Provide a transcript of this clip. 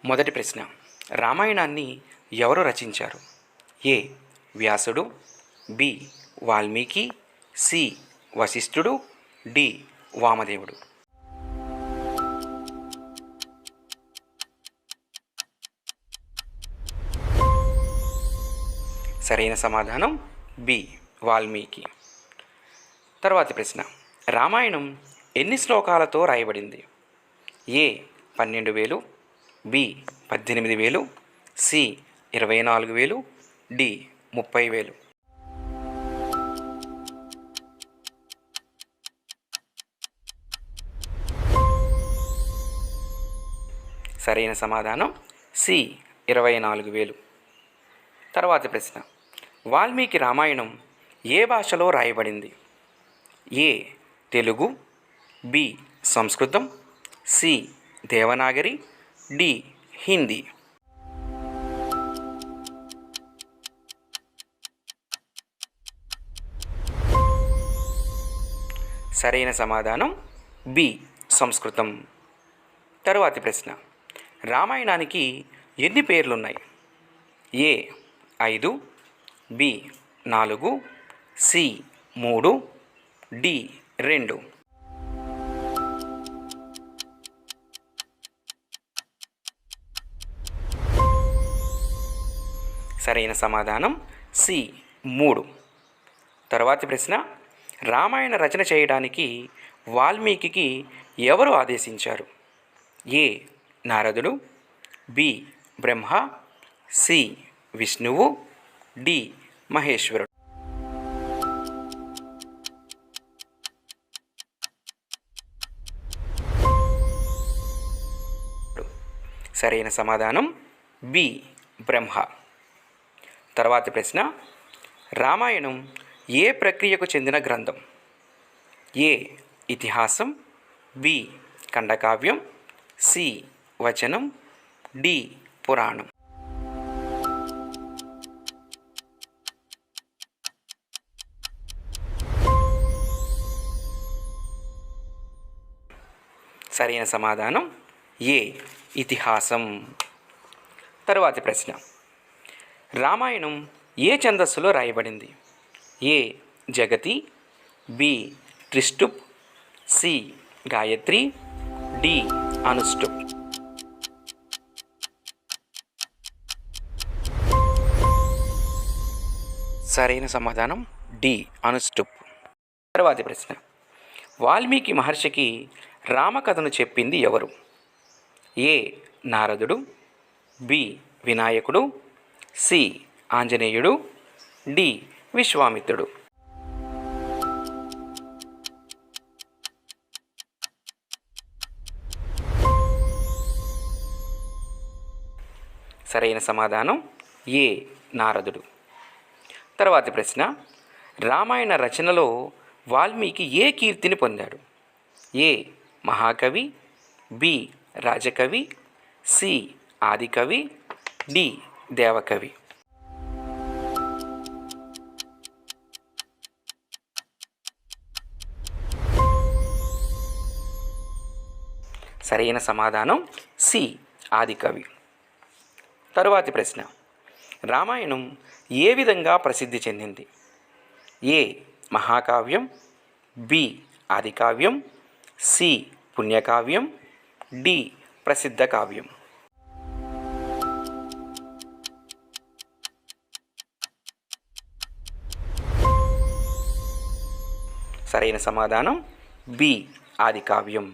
మొదటి ప్రశ్న, రామాయణాన్ని ఎవరు రచించారు? ఏ వ్యాసుడు, బి వాల్మీకి, సి వశిష్ఠుడు, డి వామదేవుడు. సరైన సమాధానం బి వాల్మీకి. తర్వాతి ప్రశ్న, రామాయణం ఎన్ని శ్లోకాలతో రాయబడింది? ఏ 12,000, బి 18,000, సి 24,000, డి 30,000. సరైన సమాధానం సి 24,000. తర్వాతి ప్రశ్న, వాల్మీకి రామాయణం ఏ భాషలో రాయబడింది? ఏ తెలుగు, బి సంస్కృతం, సి దేవనాగరి, డి హిందీ. సరైన సమాధానం బి సంస్కృతం. తరువాతి ప్రశ్న, రామాయణానికి ఎన్ని పేర్లున్నాయి? ఏ 5, బి 4, సి 3, డి 2. సరైన సమాధానం సి 3. తర్వాతి ప్రశ్న, రామాయణ రచన చేయడానికి వాల్మీకి ఎవరు ఆదేశించారు? ఏ నారదుడు, బి బ్రహ్మ, సి విష్ణువు, డి మహేశ్వరుడు. సరైన సమాధానం బి బ్రహ్మ. తర్వాతి ప్రశ్న, రామాయణం ఏ ప్రక్రియకు చెందిన గ్రంథం? ఏ ఇతిహాసం, బి ఖండకావ్యం, సి వచనం, డి పురాణం. సరైన సమాధానం ఏ ఇతిహాసం. తరువాతి ప్రశ్న, రామాయణం ఏ ఛందస్సులో రాయబడింది? ఏ జగతి, బి త్రిష్టుప్, సి గాయత్రి, డి అనుష్టుప్. సరైన సమాధానం డి అనుష్టుప్. తరువాతి ప్రశ్న, వాల్మీకి మహర్షికి రామకథను చెప్పింది ఎవరు? ఏ నారదుడు, బి వినాయకుడు, సి ఆంజనేయుడు, డి విశ్వామిత్రుడు. సరైన సమాధానం ఏ నారదుడు. తర్వాతి ప్రశ్న, రామాయణ రచనలో వాల్మీకి ఏ కీర్తిని పొందాడు? ఏ మహాకవి, బి రాజకవి, సి ఆదికవి, డి దేవకవి. సరైన సమాధానం సి ఆదికవి. తరువాతి ప్రశ్న, రామాయణం ఏ విధంగా ప్రసిద్ధి చెందింది? ఏ మహాకావ్యం, బి ఆదికావ్యం, సి పుణ్యకావ్యం, డి ప్రసిద్ధ కావ్యం. సరైన సమాధానం బి ఆదికావ్యం.